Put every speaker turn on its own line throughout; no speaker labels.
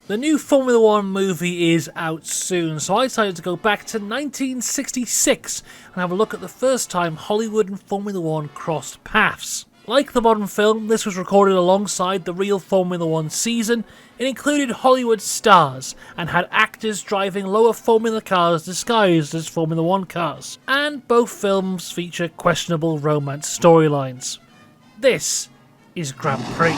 The new Formula 1 movie is out soon, so I decided to go back to 1966 and have a look at the first time Hollywood and Formula 1 crossed paths. Like the modern film, this was recorded alongside the real Formula 1 season. It included Hollywood stars and had actors driving lower Formula cars disguised as Formula 1 cars. And both films feature questionable romance storylines. This is Grand Prix.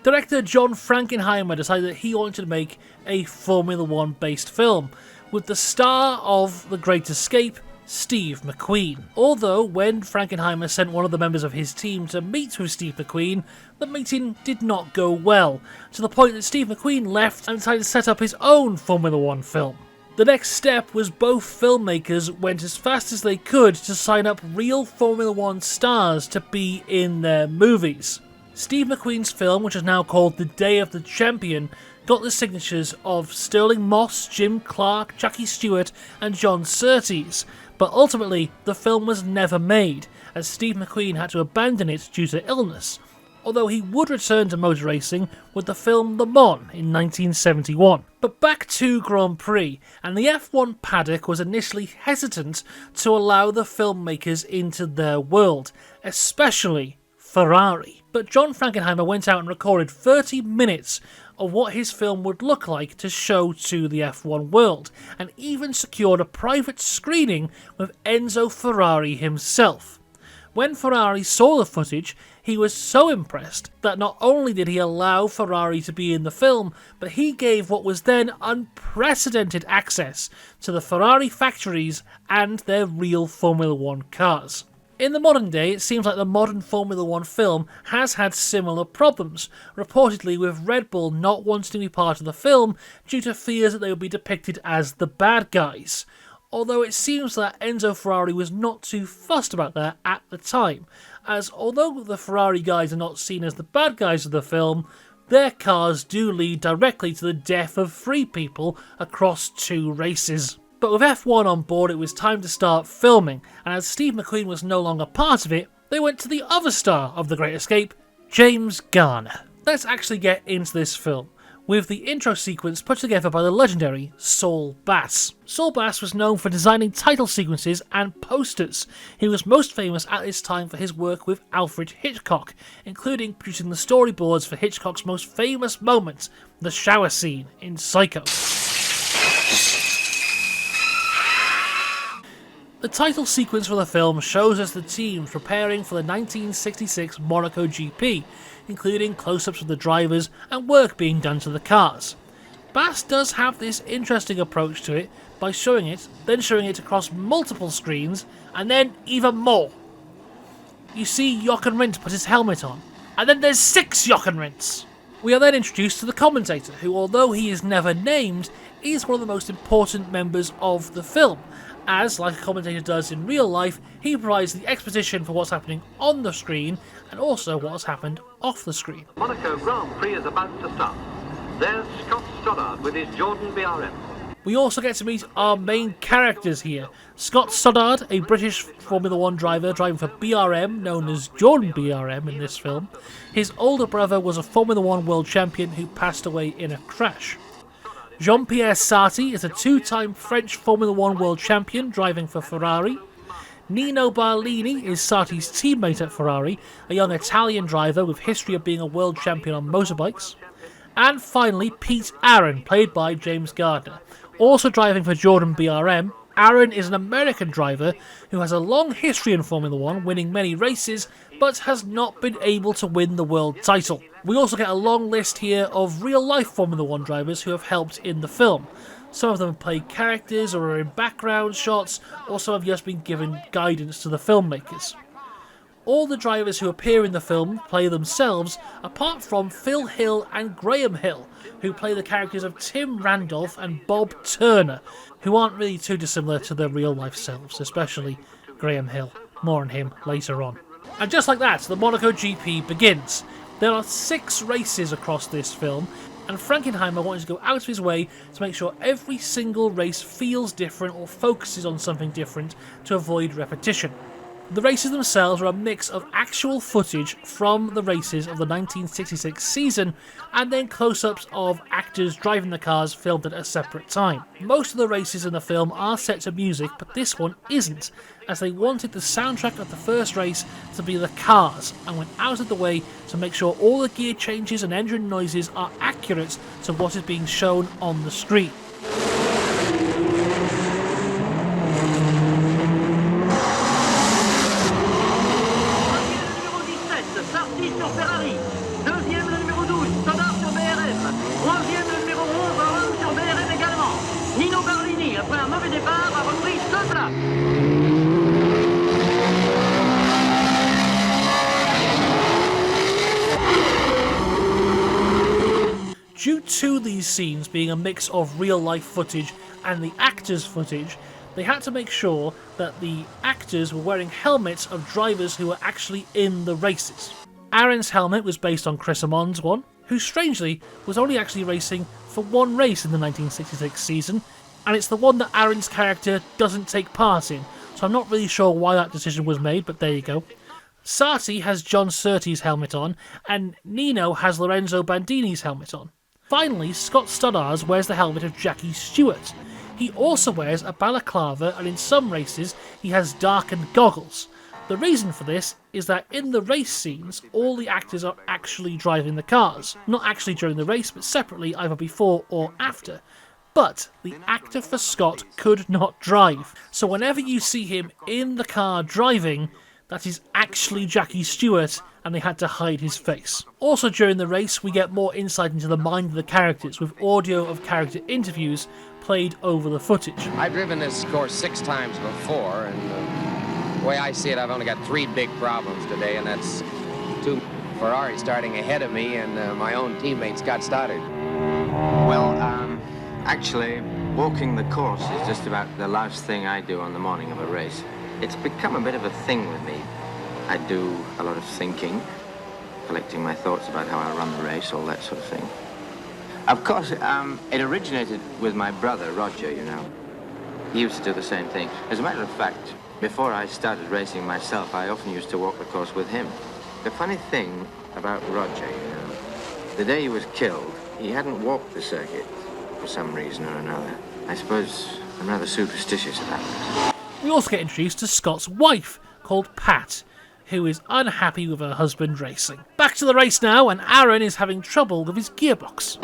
Director John Frankenheimer decided that he wanted to make a Formula 1 based film, with the star of The Great Escape, Steve McQueen. Although, when Frankenheimer sent one of the members of his team to meet with Steve McQueen, the meeting did not go well, to the point that Steve McQueen left and decided to set up his own Formula 1 film. The next step was both filmmakers went as fast as they could to sign up real Formula 1 stars to be in their movies. Steve McQueen's film, which is now called The Day of the Champion, got the signatures of Sterling Moss, Jim Clark, Jackie Stewart and John Surtees, but ultimately the film was never made, as Steve McQueen had to abandon it due to illness, although he would return to motor racing with the film Le Mans in 1971. But back to Grand Prix, and the F1 paddock was initially hesitant to allow the filmmakers into their world, especially Ferrari. But John Frankenheimer went out and recorded 30 minutes of what his film would look like to show to the F1 world, and even secured a private screening with Enzo Ferrari himself. When Ferrari saw the footage, he was so impressed that not only did he allow Ferrari to be in the film, but he gave what was then unprecedented access to the Ferrari factories and their real Formula 1 cars. In the modern day, it seems like the modern Formula 1 film has had similar problems, reportedly with Red Bull not wanting to be part of the film due to fears that they would be depicted as the bad guys. Although it seems that Enzo Ferrari was not too fussed about that at the time, as although the Ferrari guys are not seen as the bad guys of the film, their cars do lead directly to the death of 3 people across 2 races. But with F1 on board, it was time to start filming, and as Steve McQueen was no longer part of it, they went to the other star of The Great Escape, James Garner. Let's actually get into this film, with the intro sequence put together by the legendary Saul Bass. Saul Bass was known for designing title sequences and posters. He was most famous at this time for his work with Alfred Hitchcock, including producing the storyboards for Hitchcock's most famous moment, the shower scene in Psycho. The title sequence for the film shows us the teams preparing for the 1966 Monaco GP, including close-ups of the drivers and work being done to the cars. Bass does have this interesting approach to it by showing it, then showing it across multiple screens, and then even more. You see Jochen Rindt put his helmet on, and then there's 6 Jochen Rindts. We are then introduced to the commentator, who, although he is never named, is one of the most important members of the film, as, like a commentator does in real life, he provides the exposition for what's happening on the screen and also what has happened off the screen.
Monaco Grand Prix is about to start. There's Scott Stoddard with his Jordan BRM.
We also get to meet our main characters here. Scott Stoddard, a British Formula 1 driver driving for BRM, known as Jordan BRM in this film. His older brother was a Formula 1 world champion who passed away in a crash. Jean-Pierre Sarti is a 2-time French Formula 1 world champion driving for Ferrari. Nino Barlini is Sarti's teammate at Ferrari, a young Italian driver with history of being a world champion on motorbikes. And finally, Pete Aaron, played by James Gardner. Also driving for Jordan BRM, Aaron is an American driver who has a long history in Formula 1, winning many races, but has not been able to win the world title. We also get a long list here of real-life Formula 1 drivers who have helped in the film. Some of them have played characters or are in background shots, or some have just been given guidance to the filmmakers. All the drivers who appear in the film play themselves, apart from Phil Hill and Graham Hill, who play the characters of Tim Randolph and Bob Turner, who aren't really too dissimilar to their real-life selves, especially Graham Hill. More on him later on. And just like that, the Monaco GP begins. There are 6 races across this film, and Frankenheimer wanted to go out of his way to make sure every single race feels different or focuses on something different to avoid repetition. The races themselves are a mix of actual footage from the races of the 1966 season and then close-ups of actors driving the cars filmed at a separate time. Most of the races in the film are set to music, but this one isn't, as they wanted the soundtrack of the first race to be the cars and went out of the way to make sure all the gear changes and engine noises are accurate to what is being shown on the screen. Due to these scenes being a mix of real-life footage and the actors' footage, they had to make sure that the actors were wearing helmets of drivers who were actually in the races. Aaron's helmet was based on Chris Amon's one, who strangely was only actually racing for one race in the 1966 season, and it's the one that Aaron's character doesn't take part in, so I'm not really sure why that decision was made, but there you go. Sati has John Surtees' helmet on, and Nino has Lorenzo Bandini's helmet on. Finally, Scott Stoddard wears the helmet of Jackie Stewart. He also wears a balaclava, and in some races he has darkened goggles. The reason for this is that in the race scenes, all the actors are actually driving the cars. Not actually during the race, but separately either before or after. But the actor for Scott could not drive. So whenever you see him in the car driving, that is actually Jackie Stewart, and they had to hide his face. Also during the race, we get more insight into the mind of the characters, with audio of character interviews played over the footage.
I've driven this course 6 times before, and the way I see it, I've only got 3 big problems today, and that's 2 Ferraris starting ahead of me and my own teammates got started.
Well, actually, walking the course is just about the last thing I do on the morning of a race. It's become a bit of a thing with me. I do a lot of thinking, collecting my thoughts about how I run the race, all that sort of thing. Of course, it originated with my brother, Roger, you know. He used to do the same thing. As a matter of fact, before I started racing myself, I often used to walk the course with him. The funny thing about Roger, you know, the day he was killed, he hadn't walked the circuit for some reason or another. I suppose I'm rather superstitious about that.
We also get introduced to Scott's wife, called Pat, who is unhappy with her husband racing. Back to the race now, and Aaron is having trouble with his gearbox.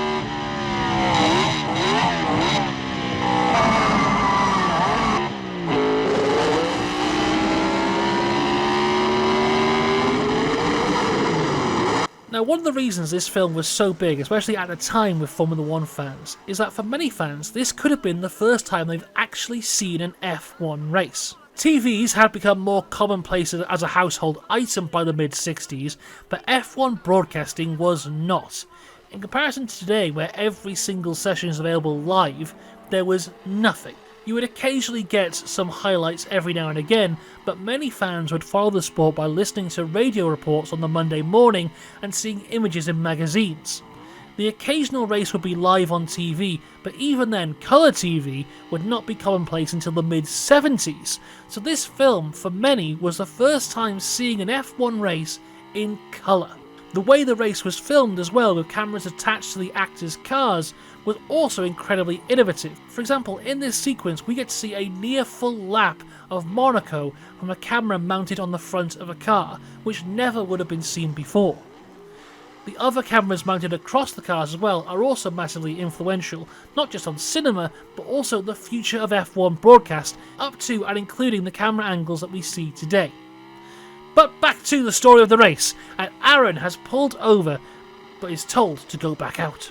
Now, one of the reasons this film was so big, especially at the time with Formula 1 fans, is that for many fans, this could have been the first time they've actually seen an F1 race. TVs had become more commonplace as a household item by the mid-60s, but F1 broadcasting was not. In comparison to today, where every single session is available live, there was nothing. You would occasionally get some highlights every now and again, but many fans would follow the sport by listening to radio reports on the Monday morning and seeing images in magazines. The occasional race would be live on TV, but even then, colour TV would not be commonplace until the mid-70s, so this film, for many, was the first time seeing an F1 race in colour. The way the race was filmed as well, with cameras attached to the actors' cars, was also incredibly innovative. For example, in this sequence we get to see a near full lap of Monaco from a camera mounted on the front of a car, which never would have been seen before. The other cameras mounted across the cars as well are also massively influential, not just on cinema, but also the future of F1 broadcast, up to and including the camera angles that we see today. But back to the story of the race, and Aaron has pulled over, but is told to go back out.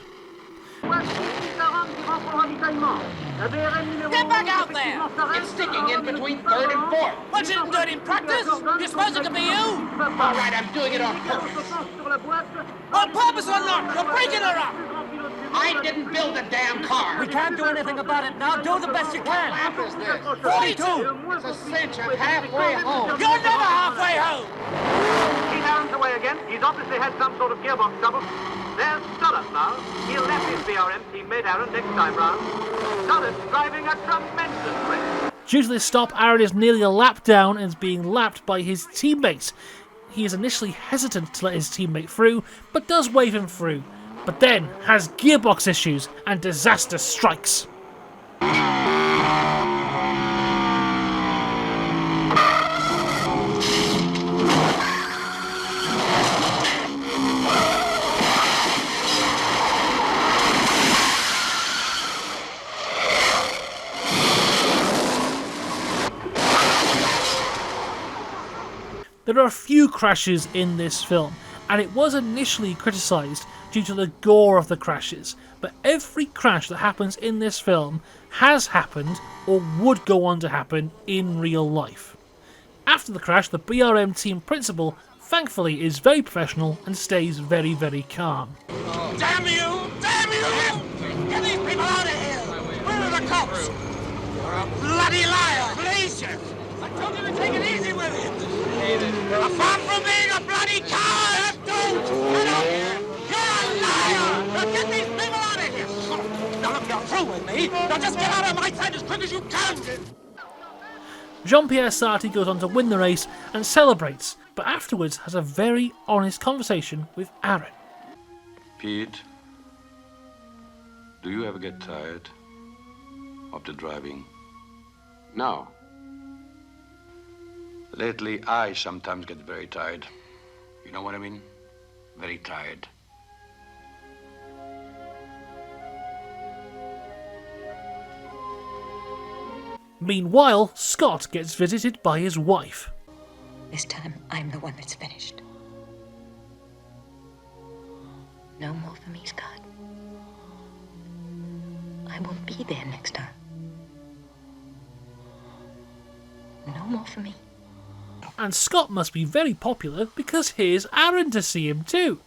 Get back out there!
It's sticking in between 3rd and 4th.
What, you didn't do it in practice? You're supposed it to be you!
All right, I'm doing it on purpose.
On purpose or not, you're breaking her up!
I didn't build a damn car.
We can't do anything about it now. Do the best you
What
can.
lap is this?
42!
It's a cinch. I'm halfway home.
You're never halfway home!
He's Aaron's away again. He's obviously had some sort of gearbox trouble. There's Stoddard now. He'll left his BRM teammate Aaron next time round. Stoddard's driving a tremendous race.
Due to this stop, Aaron is nearly a lap down and is being lapped by his teammate. He is initially hesitant to let his teammate through, but does wave him through, but then has gearbox issues and disaster strikes. There are a few crashes in this film, and it was initially criticised due to the gore of the crashes, but every crash that happens in this film has happened or would go on to happen in real life. After the crash, the BRM team principal thankfully is very professional and stays very, very calm.
Damn you! Damn you! Get these people out of here! Where are the cops? You're a bloody liar! Glacier! I told you to take it easy with him! Apart from being a bloody coward, don't! Get out here! You're a liar! Now get these people out of here! Now look, you're through with me! Now just get out of my sight as quick as you can!
Jean-Pierre Sarti goes on to win the race and celebrates, but afterwards has a very honest conversation with Aaron.
Pete, do you ever get tired of the driving?
No.
Lately, I sometimes get very tired. You know what I mean? Very tired.
Meanwhile, Scott gets visited by his wife.
This time, I'm the one that's finished. No more for me, Scott. I won't be there next time. No more for me.
And Scott must be very popular because here's Aaron to see him too.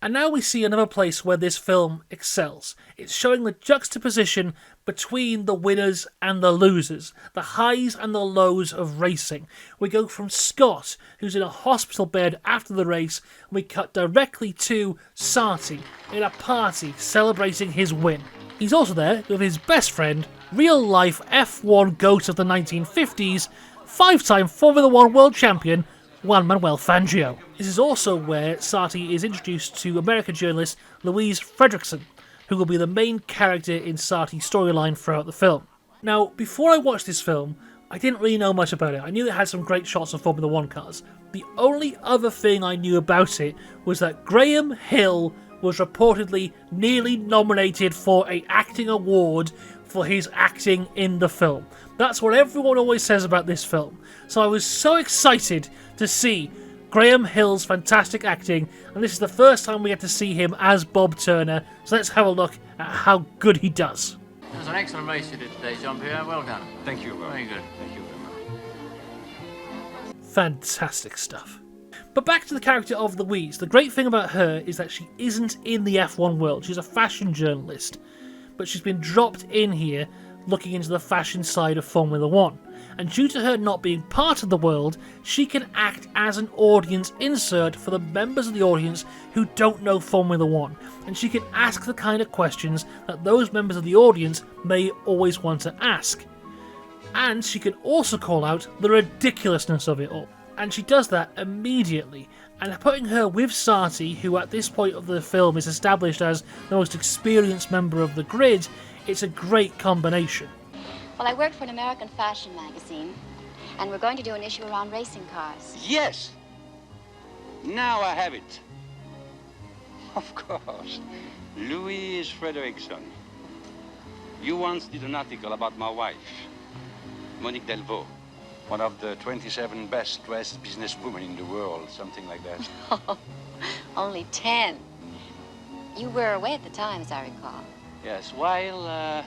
And now we see another place where this film excels. It's showing the juxtaposition between the winners and the losers, the highs and the lows of racing. We go from Scott, who's in a hospital bed after the race, and we cut directly to Sarti in a party celebrating his win. He's also there with his best friend, real-life F1 GOAT of the 1950s, 5-time Formula 1 world champion, Juan Manuel Fangio. This is also where Sarti is introduced to American journalist Louise Fredrickson, who will be the main character in Sarti's storyline throughout the film. Now, before I watched this film, I didn't really know much about it. I knew it had some great shots of Formula 1 cars. The only other thing I knew about it was that Graham Hill was reportedly nearly nominated for an acting award for his acting in the film. That's what everyone always says about this film. So I was so excited to see Graham Hill's fantastic acting, and this is the first time we get to see him as Bob Turner, so let's have a look at how good he does.
It was an excellent race you did today, Jean-Pierre. Well done.
Thank you.
Very good.
Thank you very much.
Fantastic stuff. But back to the character of Louise. The great thing about her is that she isn't in the F1 world. She's a fashion journalist, but she's been dropped in here looking into the fashion side of Formula 1. And due to her not being part of the world, she can act as an audience insert for the members of the audience who don't know Formula 1. And she can ask the kind of questions that those members of the audience may always want to ask. And she can also call out the ridiculousness of it all. And she does that immediately. And putting her with Sarti, who at this point of the film is established as the most experienced member of the grid, it's a great combination.
Well, I work for an American fashion magazine, and we're going to do an issue around racing cars.
Yes. Now I have it. Of course. Louise Frederickson. You once did an article about my wife, Monique Delvaux, one of the 27 best dressed businesswomen in the world, something like that.
Oh, only 10. You were away at the time, as I recall.
Yes, while her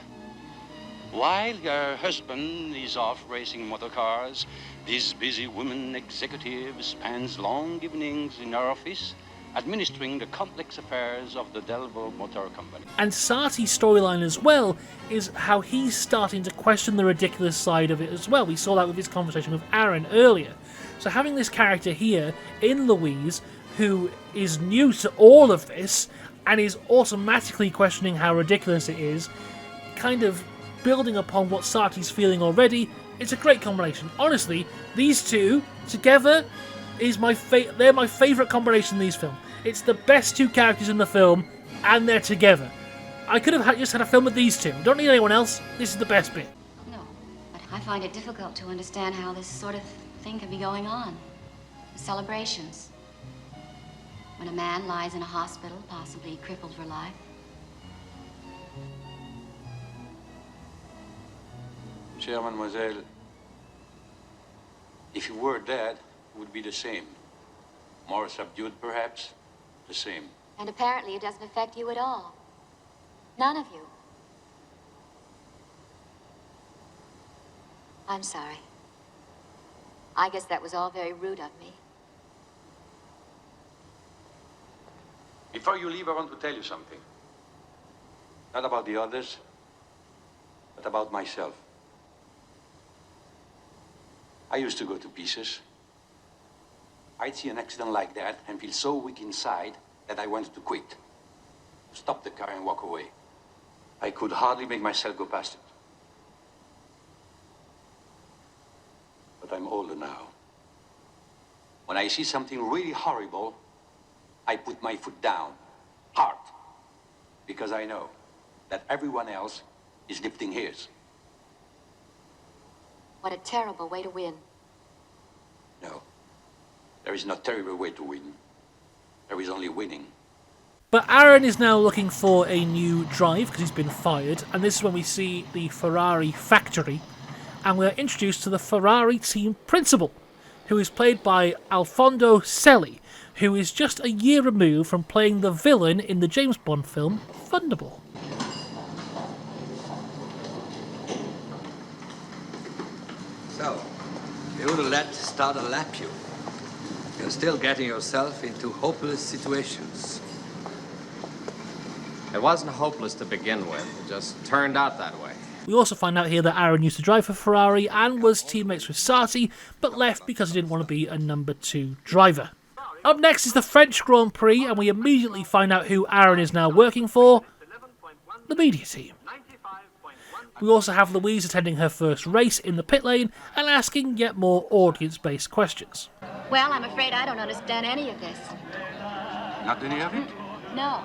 husband is off racing motor cars, this busy woman executive spends long evenings in her office administering the complex affairs of the Delvaux Motor Company.
And Sarti's storyline as well is how he's starting to question the ridiculous side of it as well. We saw that with his conversation with Aaron earlier. So having this character here in Louise, who is new to all of this and is automatically questioning how ridiculous it is, kind of building upon what Sati's feeling already. It's a great combination. Honestly, these two together is they're my favourite combination in these films. It's the best two characters in the film, and they're together. I could have just had a film with these two. Don't need anyone else. This is the best bit.
No, but I find it difficult to understand how this sort of thing can be going on. The celebrations. When a man lies in a hospital, possibly crippled for life.
Chère mademoiselle, if you were dead, it would be the same. More subdued, perhaps. The same.
And apparently it doesn't affect you at all. None of you. I'm sorry. I guess that was all very rude of me.
Before you leave, I want to tell you something. Not about the others, but about myself. I used to go to pieces. I'd see an accident like that and feel so weak inside that I wanted to quit. Stop the car and walk away. I could hardly make myself go past it. But I'm older now. When I see something really horrible, I put my foot down, hard, because I know that everyone else is lifting his.
What a terrible way to win.
No, there is no terrible way to win. There is only winning.
But Aaron is now looking for a new drive because he's been fired, and this is when we see the Ferrari factory, and we're introduced to the Ferrari team principal, who is played by Alfonso Selli, who is just a year removed from playing the villain in the James Bond film Thunderball.
So, you wouldn't let Starter lap you. You're still getting yourself into hopeless situations.
It wasn't hopeless to begin with. It just turned out that way.
We also find out here that Aaron used to drive for Ferrari and was teammates with Sati, but left because he didn't want to be a number 2 driver. Up next is the French Grand Prix, and we immediately find out who Aaron is now working for: the media team. We also have Louise attending her first race in the pit lane and asking yet more audience-based questions.
Well, I'm afraid I don't understand any of this.
Not any of it?
No.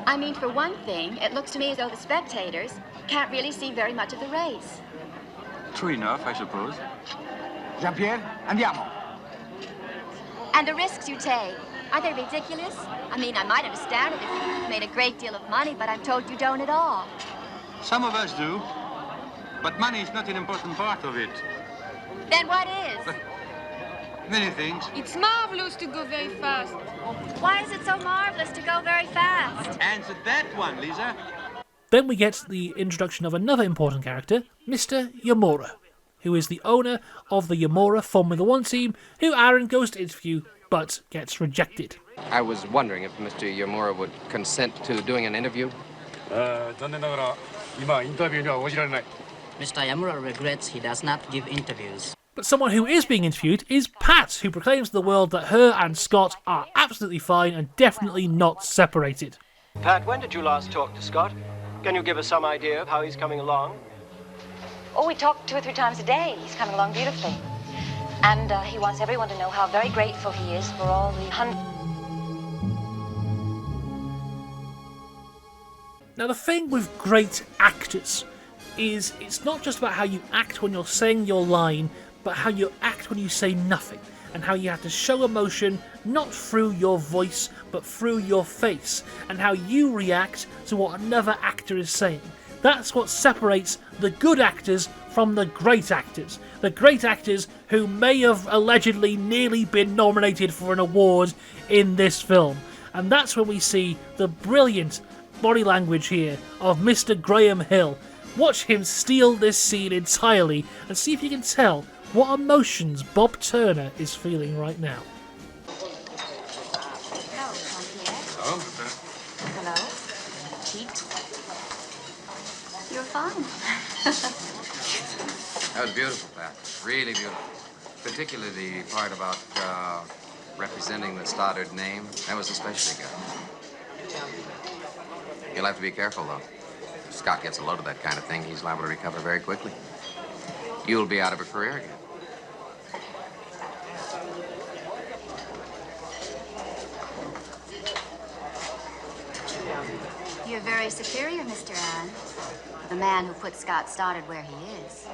I mean, for one thing, it looks to me as though the spectators can't really see very much of the race.
True enough, I suppose.
Jean-Pierre, andiamo.
And the risks you take, are they ridiculous? I mean, I might understand it if you made a great deal of money, but I'm told you don't at all.
Some of us do, but money is not an important part of it.
Then what is?
Many things.
It's marvelous to go very fast.
Why is it so marvelous to go very fast?
Answer that one, Lisa.
Then we get the introduction of another important character, Mr. Yamura, who is the owner of the Yamura Formula 1 team, who Aaron goes to interview but gets rejected.
I was wondering if Mr. Yamura would consent to doing an interview.
Mr. Yamura regrets he does not give interviews.
But someone who is being interviewed is Pat, who proclaims to the world that her and Scott are absolutely fine and definitely not separated.
Pat, when did you last talk to Scott? Can you give us some idea of how he's coming along?
Oh, we talk 2 or 3 times a day. He's coming along beautifully. And he wants everyone to know how very grateful he is for all the
Now, the thing with great actors is it's not just about how you act when you're saying your line, but how you act when you say nothing, and how you have to show emotion not through your voice, but through your face, and how you react to what another actor is saying. That's what separates the good actors from the great actors. The great actors who may have allegedly nearly been nominated for an award in this film. And that's when we see the brilliant body language here of Mr. Graham Hill. Watch him steal this scene entirely and see if you can tell what emotions Bob Turner is feeling right now.
Hello. Hello. Pete. You're fine.
That was beautiful, Pat. Really beautiful. Particularly the part about representing the Stoddard name. That was especially good. You'll have to be careful, though. Scott gets a load of that kind of thing, he's liable to recover very quickly. You'll be out of a career again.
You're very superior, Mr. Allen. The man who put Scott started where he is.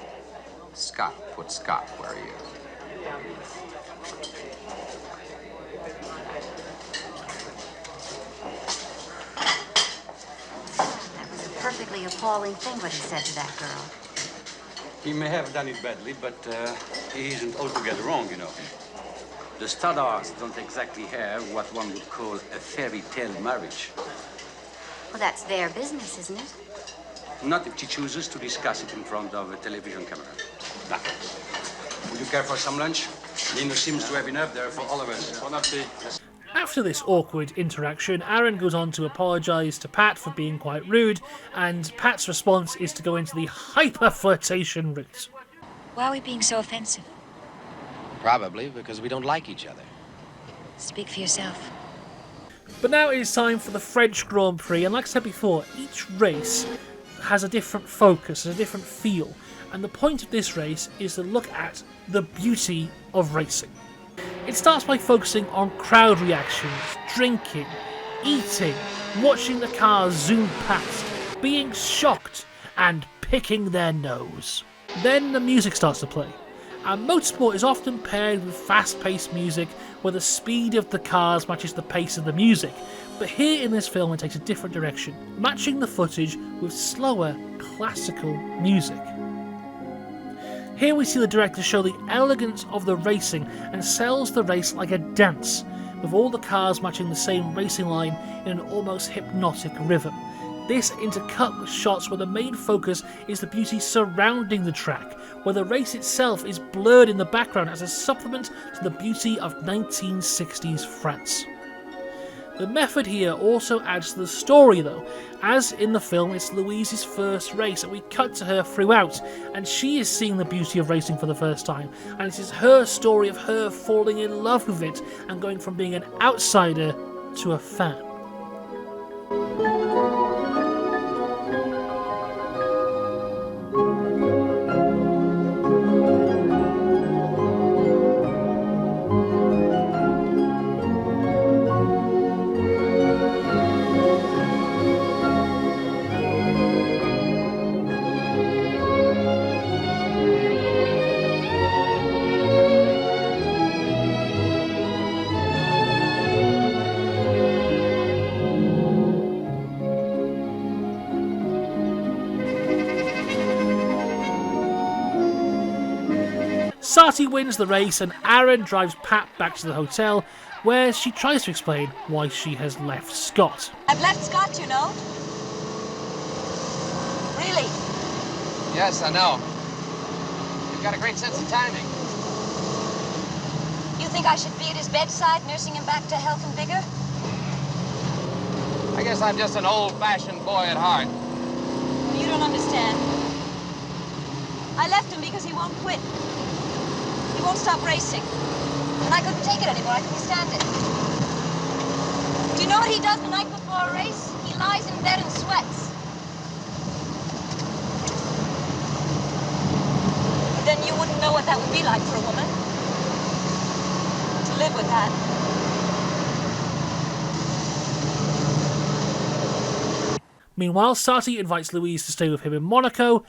Scott put Scott where he is.
That was a perfectly appalling thing what he said to that girl.
He may have done it badly, but he isn't altogether wrong, you know. The Stoddards don't exactly have what one would call a fairy tale marriage.
Well, that's their business, isn't it?
Not if she chooses to discuss it in front of a television camera. Now, would you care for some lunch? Nino seems to have enough there for all of us.
After this awkward interaction, Aaron goes on to apologise to Pat for being quite rude, and Pat's response is to go into the hyper-flirtation route.
Why are we being so offensive?
Probably because we don't like each other.
Speak for yourself.
But now it is time for the French Grand Prix, and like I said before, each race has a different focus, a different feel, and the point of this race is to look at the beauty of racing. It starts by focusing on crowd reactions, drinking, eating, watching the cars zoom past, being shocked, and picking their nose. Then the music starts to play, and motorsport is often paired with fast-paced music where the speed of the cars matches the pace of the music, but here in this film it takes a different direction, matching the footage with slower, classical music. Here we see the director show the elegance of the racing and sells the race like a dance, with all the cars matching the same racing line in an almost hypnotic rhythm. This intercut with shots where the main focus is the beauty surrounding the track, where the race itself is blurred in the background as a supplement to the beauty of 1960s France. The method here also adds to the story though, as in the film it's Louise's first race and we cut to her throughout, and she is seeing the beauty of racing for the first time, and it is her story of her falling in love with it and going from being an outsider to a fan. Sarti wins the race and Aaron drives Pat back to the hotel, where she tries to explain why she has left Scott.
I've left Scott, you know. Really?
Yes, I know. You've got a great sense of timing.
You think I should be at his bedside, nursing him back to health and vigor?
I guess I'm just an old-fashioned boy at heart.
You don't understand. I left him because he won't quit. He won't stop racing. And I couldn't take it anymore. I couldn't stand it. Do you know what he does the night before a race? He lies in bed and sweats. And then you wouldn't know what that would be like for a woman. To live with that.
Meanwhile, Sarti invites Louise to stay with him in Monaco,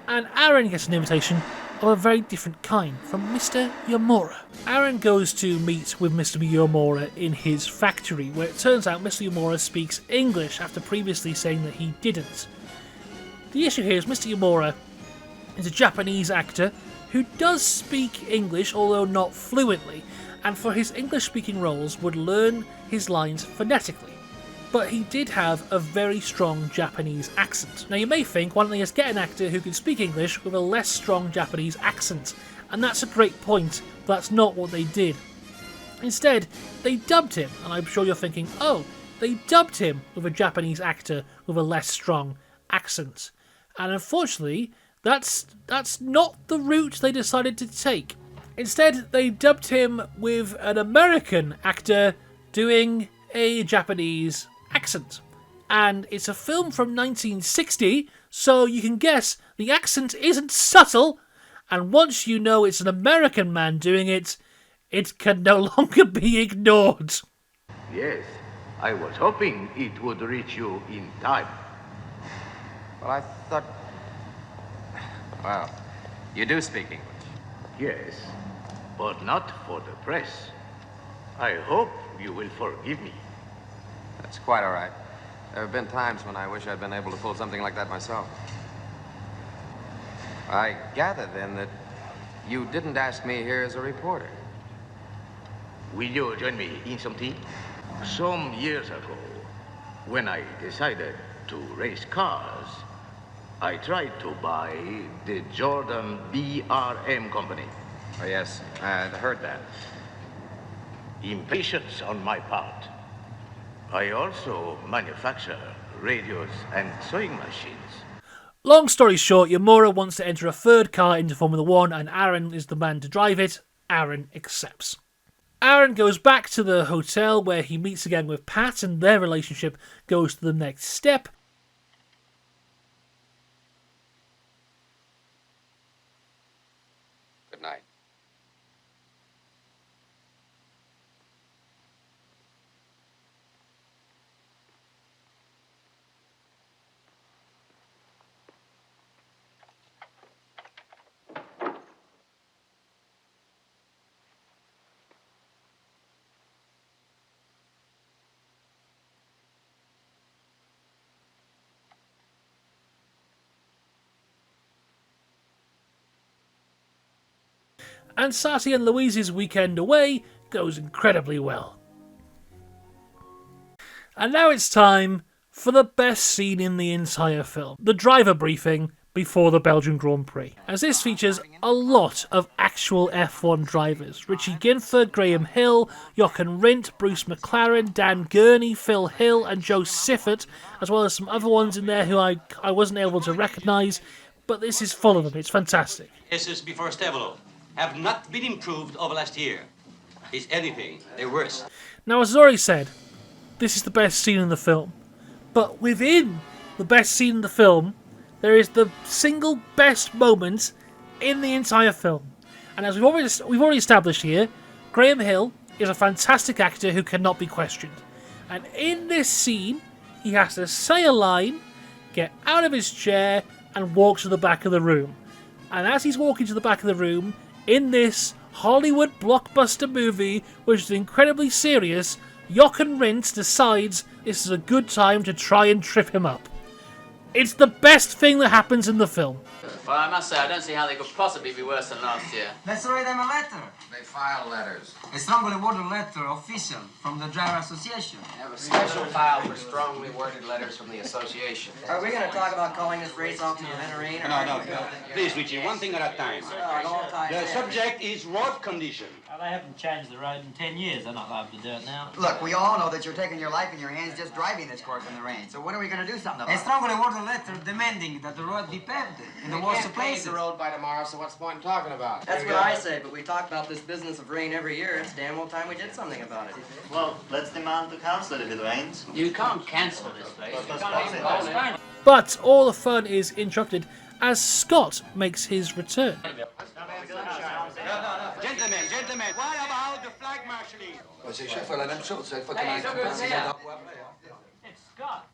and Aaron gets an invitation of a very different kind from Mr. Yamura. Aaron goes to meet with Mr. Yamura in his factory, where it turns out Mr. Yamura speaks English after previously saying that he didn't. The issue here is Mr. Yamura is a Japanese actor who does speak English, although not fluently, and for his English-speaking roles would learn his lines phonetically. But he did have a very strong Japanese accent. Now you may think, why don't they just get an actor who can speak English with a less strong Japanese accent? And that's a great point, but that's not what they did. Instead, they dubbed him, and I'm sure you're thinking, oh, they dubbed him with a Japanese actor with a less strong accent. And unfortunately, that's not the route they decided to take. Instead, they dubbed him with an American actor doing a Japanese accent. And it's a film from 1960, so you can guess the accent isn't subtle, and once you know it's an American man doing it, it can no longer be ignored.
Yes, I was hoping it would reach you in time.
Well, I thought... Well, you do speak English.
Yes, but not for the press. I hope you will forgive me.
That's quite all right. There have been times when I wish I'd been able to pull something like that myself. I gather, then, that you didn't ask me here as a reporter.
Will you join me in some tea? Some years ago, when I decided to race cars, I tried to buy the Jordan BRM company.
Oh, yes, I'd heard that.
Impatience on my part. I also manufacture radios and sewing machines.
Long story short, Yamura wants to enter a third car into Formula 1 and Aaron is the man to drive it. Aaron accepts. Aaron goes back to the hotel where he meets again with Pat and their relationship goes to the next step.
Good night.
And Sati and Louise's weekend away goes incredibly well. And now it's time for the best scene in the entire film, the driver briefing before the Belgian Grand Prix. As this features a lot of actual F1 drivers. Richie Ginford, Graham Hill, Jochen Rindt, Bruce McLaren, Dan Gurney, Phil Hill and Joe Siffert, as well as some other ones in there who I wasn't able to recognise, but this is full of them, it's fantastic.
Races before Stevolo have not been improved over last year. If anything, they're worse.
Now, as Zori said, this is the best scene in the film. But within the best scene in the film, there is the single best moment in the entire film. And as we've already established here, Graham Hill is a fantastic actor who cannot be questioned. And in this scene, he has to say a line, get out of his chair, and walk to the back of the room. And as he's walking to the back of the room, in this Hollywood blockbuster movie, which is incredibly serious, Jochen Rindt decides this is a good time to try and trip him up. It's the best thing that happens in the film.
Well, I must say, I don't see how they could possibly be worse than last year.
Let's write them a letter.
They file letters.
A strongly worded letter, official, from the Driver Association.
I have a special file for strongly worded letters from the association.
Are we going to talk about calling this race off to the rain?
No. Please, Richie, one thing at a time. The subject is road condition.
Well, they haven't changed the road in 10 years. They're not liable to do it now.
Look, we all know that you're taking your life in your hands just driving this course in the rain. So when are we going to do something about
A
it?
strongly worded letter demanding that the road be paved in the worst of places.
The road by tomorrow, so what's the point in talking about?
That's what I say, but we talk about this business of rain every year. It's damn well time we did something about it.
Well, let's demand to cancel it if it rains.
You can't cancel this place. You can't even postpone it.
But all the fun is interrupted as Scott makes his return.
Gentlemen, what about the flag marshalling?
C'est chef, la même chose. Cette fois
Hey, so good, yeah.
It's Scott.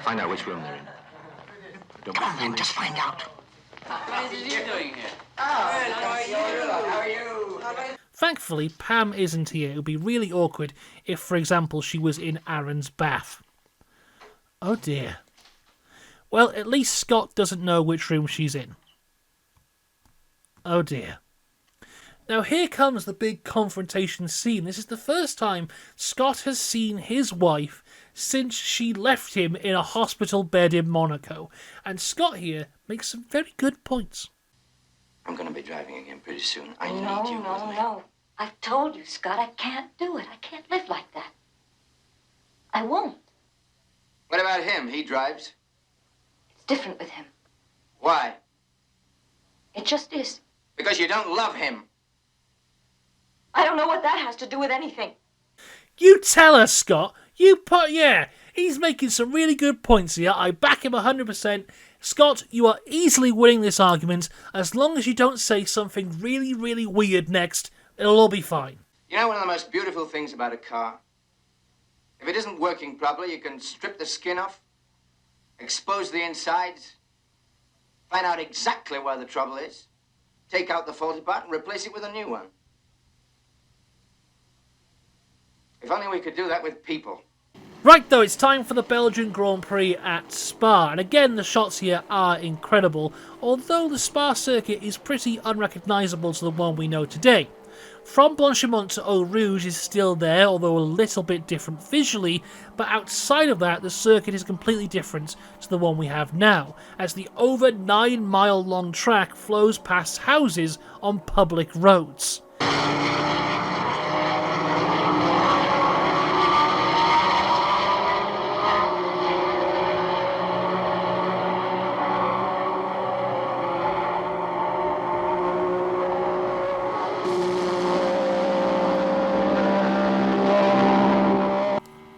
Find out which room they're in.
Come on, then, just find out.
What is you doing here?
How are you?
Thankfully, Pam isn't here. It would be really awkward if, for example, she was in Aaron's bath. Oh dear. Well, at least Scott doesn't know which room she's in. Oh dear. Now here comes the big confrontation scene. This is the first time Scott has seen his wife since she left him in a hospital bed in Monaco. And Scott here makes some very good points.
I'm going to be driving again pretty soon. I need
No,
you with me.
no. I told you, Scott, I can't do it. I can't live like that. I won't.
What about him? He drives.
It's different with him.
Why?
It just is.
Because you don't love him.
I don't know what that has to do with anything.
You tell us, Scott. Yeah, he's making some really good points here. I back him 100%. Scott, you are easily winning this argument. As long as you don't say something really, really weird next, it'll all be fine.
You know one of the most beautiful things about a car? If it isn't working properly, you can strip the skin off, expose the insides, find out exactly where the trouble is, take out the faulty part and replace it with a new one. If only we could do that with people.
Right though, it's time for the Belgian Grand Prix at Spa, and again the shots here are incredible, although the Spa circuit is pretty unrecognisable to the one we know today. From Blanchimont to Eau Rouge is still there, although a little bit different visually, but outside of that the circuit is completely different to the one we have now, as the over 9 mile long track flows past houses on public roads.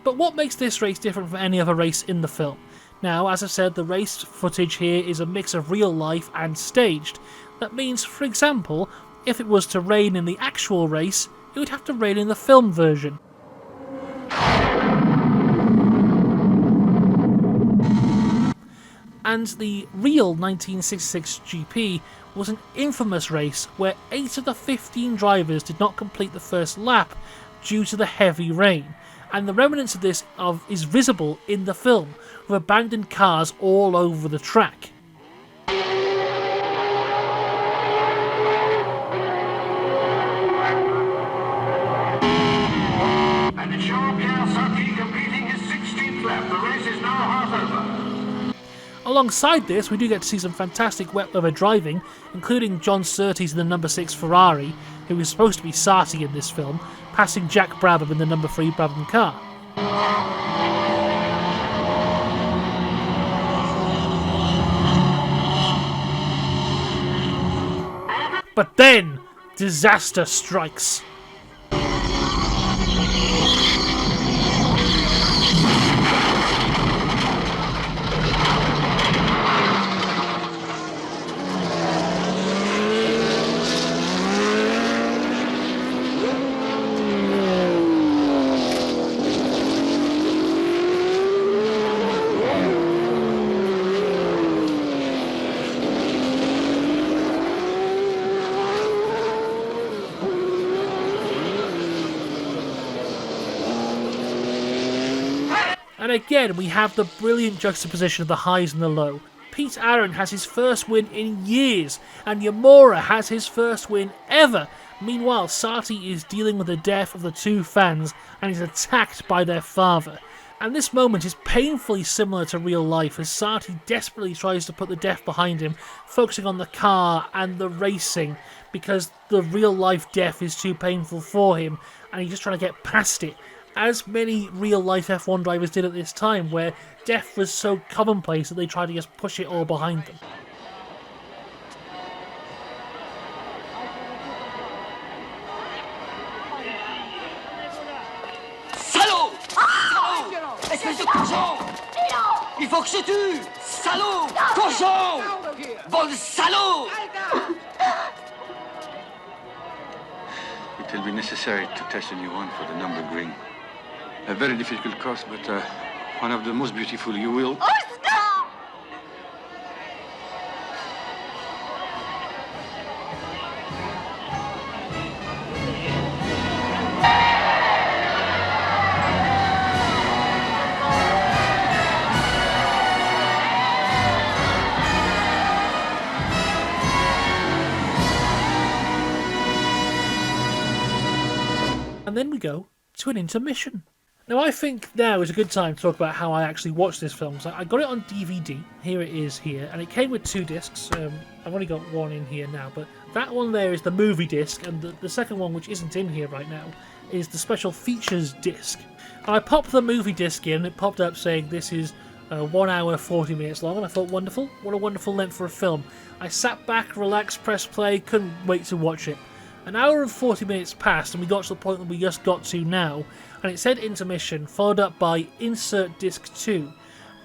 But what makes this race different from any other race in the film? Now, as I said, the race footage here is a mix of real life and staged. That means, for example, if it was to rain in the actual race, it would have to rain in the film version. And the real 1966 GP was an infamous race where 8 of the 15 drivers did not complete the first lap due to the heavy rain. And the remnants of this is visible in the film, with abandoned cars all over the track.
And it's Jean-Pierre Sarti completing his 16th lap. The race is now half over.
Alongside this, we do get to see some fantastic wet weather driving, including John Surtees in the number 6 Ferrari, who is supposed to be Sarti in this film, passing Jack Brabham in the number 3 Brabham car. But then, disaster strikes. And again, we have the brilliant juxtaposition of the highs and the low. Pete Aaron has his first win in years, and Yamura has his first win ever. Meanwhile, Sarti is dealing with the death of the two fans and is attacked by their father. And this moment is painfully similar to real life, as Sarti desperately tries to put the death behind him, focusing on the car and the racing, because the real life death is too painful for him, and he's just trying to get past it. As many real-life F1 drivers did at this time, where death was so commonplace that they tried to just push it all behind them.
Salaud! Salaud! Espèce de cochon! Il faut que je tue! Salaud! Cochon! Bon salaud!
It will be necessary to test a new one for the Nürburgring. A very difficult course, but one of the most beautiful. You will.
And then we go to an intermission. Now I think now is a good time to talk about how I actually watched this film. So I got it on DVD, here it is here, and it came with 2 discs. I've only got one in here now, but that one there is the movie disc, and the second one, which isn't in here right now, is the special features disc. And I popped the movie disc in, and it popped up saying this is 1 hour 40 minutes long, and I thought, wonderful, what a wonderful length for a film. I sat back, relaxed, pressed play, couldn't wait to watch it. An hour and 40 minutes passed and we got to the point that we just got to now, and it said intermission followed up by insert disc 2.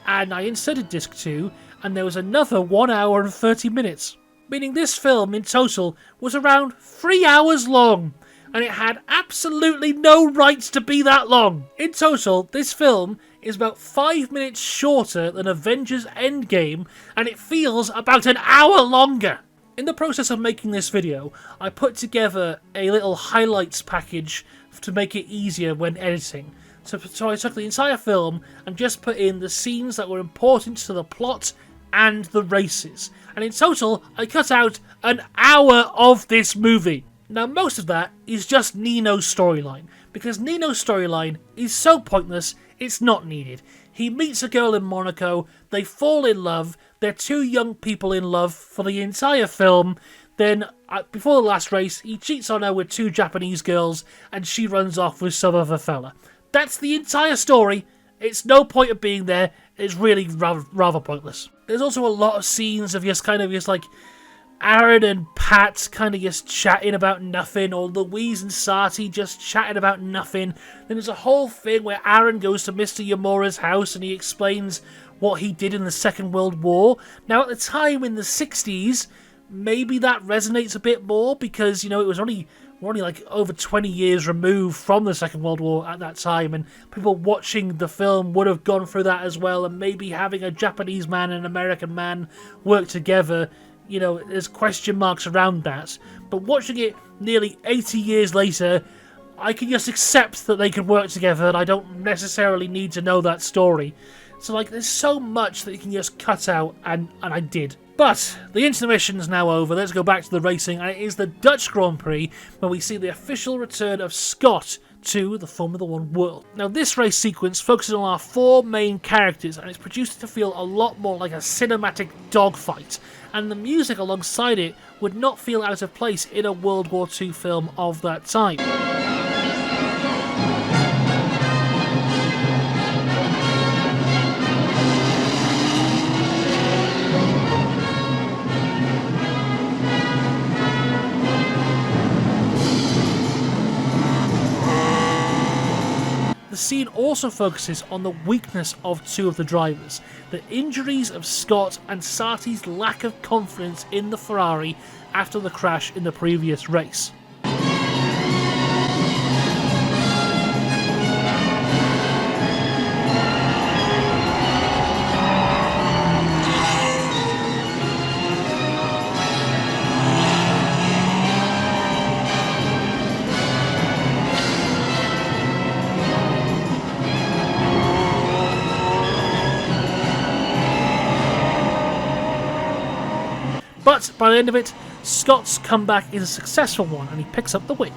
And I inserted disc 2 and there was another 1 hour and 30 minutes. Meaning this film in total was around 3 hours long, and it had absolutely no rights to be that long. In total, this film is about 5 minutes shorter than Avengers Endgame, and it feels about an hour longer. In the process of making this video, I put together a little highlights package to make it easier when editing. So I took the entire film and just put in the scenes that were important to the plot and the races. And in total, I cut out an hour of this movie. Now, most of that is just Nino's storyline, because Nino's storyline is so pointless, it's not needed. He meets a girl in Monaco, they fall in love, they're two young people in love for the entire film, then, before the last race, he cheats on her with two Japanese girls, and she runs off with some other fella. That's the entire story. It's no point of being there. It's really rather pointless. There's also a lot of scenes of just like Aaron and Pat kind of just chatting about nothing, or Louise and Sati just chatting about nothing. Then there's a whole thing where Aaron goes to Mr. Yamura's house and he explains what he did in the Second World War. Now, at the time in the 60s, maybe that resonates a bit more because, you know, we're only like over 20 years removed from the Second World War at that time, and people watching the film would have gone through that as well, and maybe having a Japanese man and an American man work together, you know, there's question marks around that. But watching it nearly 80 years later, I can just accept that they can work together, and I don't necessarily need to know that story. So, like, there's so much that you can just cut out, and I did. But the intermission is now over. Let's go back to the racing, and it is the Dutch Grand Prix where we see the official return of Scott to the Formula 1 world. Now, this race sequence focuses on our four main characters, and it's produced to feel a lot more like a cinematic dogfight, and the music alongside it would not feel out of place in a World War II film of that time. The scene also focuses on the weakness of two of the drivers, the injuries of Scott and Sati's lack of confidence in the Ferrari after the crash in the previous race. But by the end of it, Scott's comeback is a successful one and he picks up the win.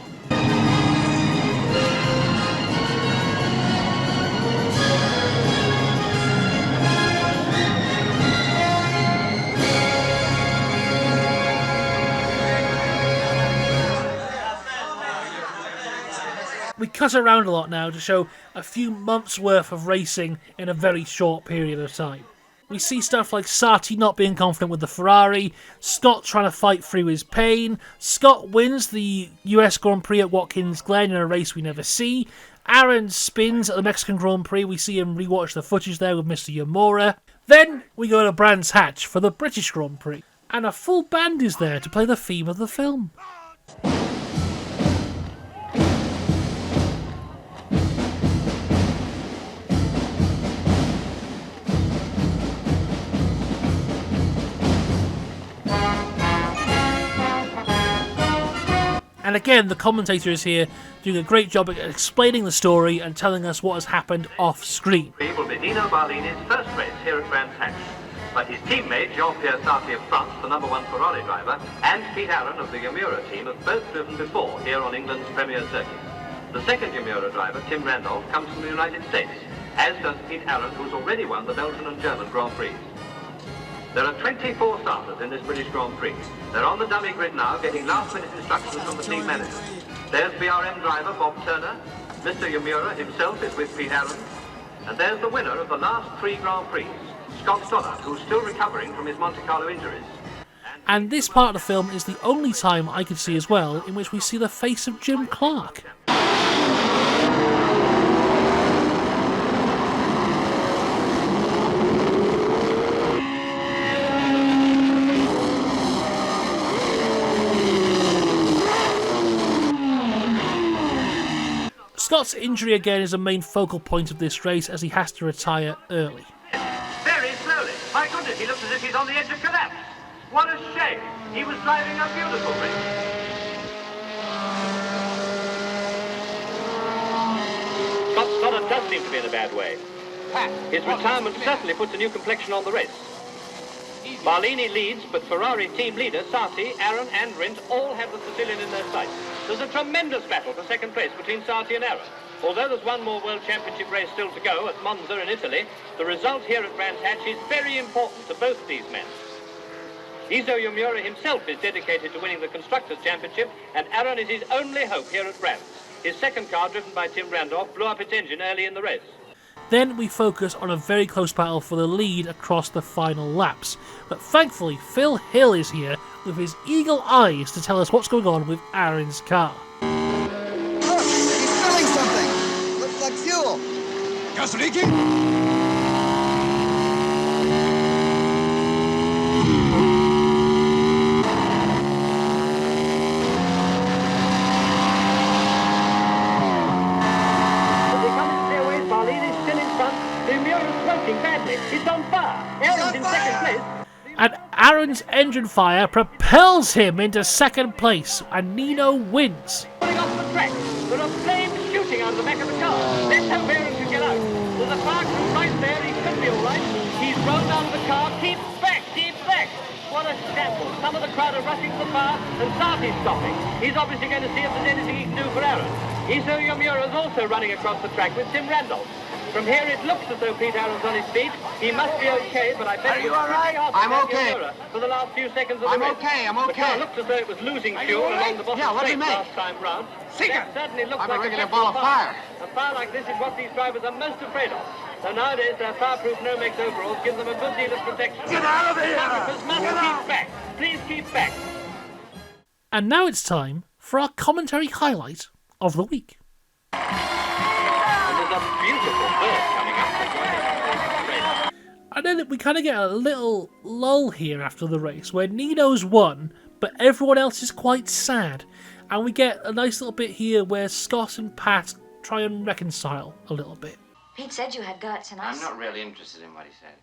We cut around a lot now to show a few months worth of racing in a very short period of time. We see stuff like Sati not being confident with the Ferrari, Scott trying to fight through his pain, Scott wins the US Grand Prix at Watkins Glen in a race we never see, Aaron spins at the Mexican Grand Prix, we see him rewatch the footage there with Mr. Yamura. Then we go to Brands Hatch for the British Grand Prix, and a full band is there to play the theme of the film. And again, the commentator is here doing a great job at explaining the story and telling us what has happened off screen.
It will be Nino Barlini's first race here at Grand Prix, but his teammate Jean-Pierre Sati of France, the #1 Ferrari driver, and Pete Aaron of the Yamura team have both driven before here on England's premier circuit. The second Yamura driver, Tim Randolph, comes from the United States, as does Pete Aaron, who's already won the Belgian and German Grand Prix. There are 24 starters in this British Grand Prix. They're on the dummy grid now, getting last-minute instructions from the team manager. There's BRM driver Bob Turner. Mr. Yamura himself is with Pete Aaron. And there's the winner of the last 3 Grand Prix, Scott Stoddart, who's still recovering from his Monte Carlo injuries.
And this part of the film is the only time I could see as well in which we see the face of Jim Clark. Scott's injury again is a main focal point of this race as he has to retire early.
Very slowly. My goodness, he looks as if he's on the edge of collapse. What a shame. He was driving a beautiful race. Scott's Stoddard does seem to be in a bad way. His retirement certainly puts a new complexion on the race. Barlini leads, but Ferrari team leader Sarti, Aaron and Rint all have the Sicilian in their sights. There's a tremendous battle for second place between Sarti and Aaron. Although there's one more World Championship race still to go at Monza in Italy, the result here at Brands Hatch is very important to both these men. Iso Yamura himself is dedicated to winning the Constructors' Championship, and Aaron is his only hope here at Brands. His second car, driven by Tim Randolph, blew up its engine early in the race.
Then we focus on a very close battle for the lead across the final laps. But thankfully, Phil Hill is here with his eagle eyes to tell us what's going on with Aaron's car.
Look, he's spilling something. Looks like fuel.
Gas leaking?
It's on fire. Aaron's in second place.
And Aaron's engine fire propels him into second place, and Nino wins.
Going off the track. There are flames shooting out of the back of the car. Let's hope Aaron can get out. There's a fire crew right there. He could be all right. He's rolled out of the car. Keep back, keep back. What a shambles. Some of the crowd are rushing to the fire, and Sarti's stopping. He's obviously going to see if there's anything he can do for Aaron. Iso Yamura is also running across the track with Tim Randolph. From here, it looks as though Pete Aaron's on his feet. He must be okay, but I bet
Are you all right?
I'm okay. For the last few seconds of the race.
I'm
The
okay.
car looks as though it was losing fuel along the bottom straight last time round. That certainly looks like a
regular ball of fire.
A fire like this is what these drivers are most afraid of. So nowadays, their fireproof Nomex overalls give them a good deal of protection. Get out of here! Photographers must keep back. Please keep back.
And now it's time for our commentary highlight of the week.
And there's a beautiful bird coming up to join us in the race.
And then we kind of get a little lull here after the race where Nino's won, but everyone else is quite sad. And we get a nice little bit here where Scott and Pat try and reconcile a little bit.
Pete said you had guts, and
I'm not really interested in what he said.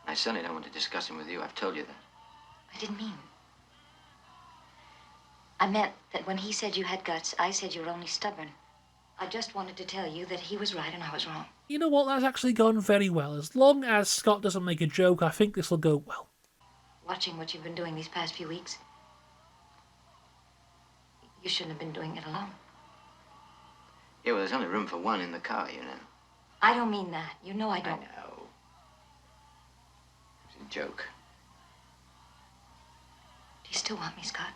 I certainly don't want to discuss him with you. I've told you that.
I didn't mean. I meant that when he said you had guts, I said you were only stubborn. I just wanted to tell you that he was right and I was wrong.
You know what, that's actually gone very well. As long as Scott doesn't make a joke, I think this will go well.
Watching what you've been doing these past few weeks, you shouldn't have been doing it alone.
Yeah, well, there's only room for one in the car, you know.
I don't mean that. You know I don't.
I know. It was a joke.
Do you still want me, Scott?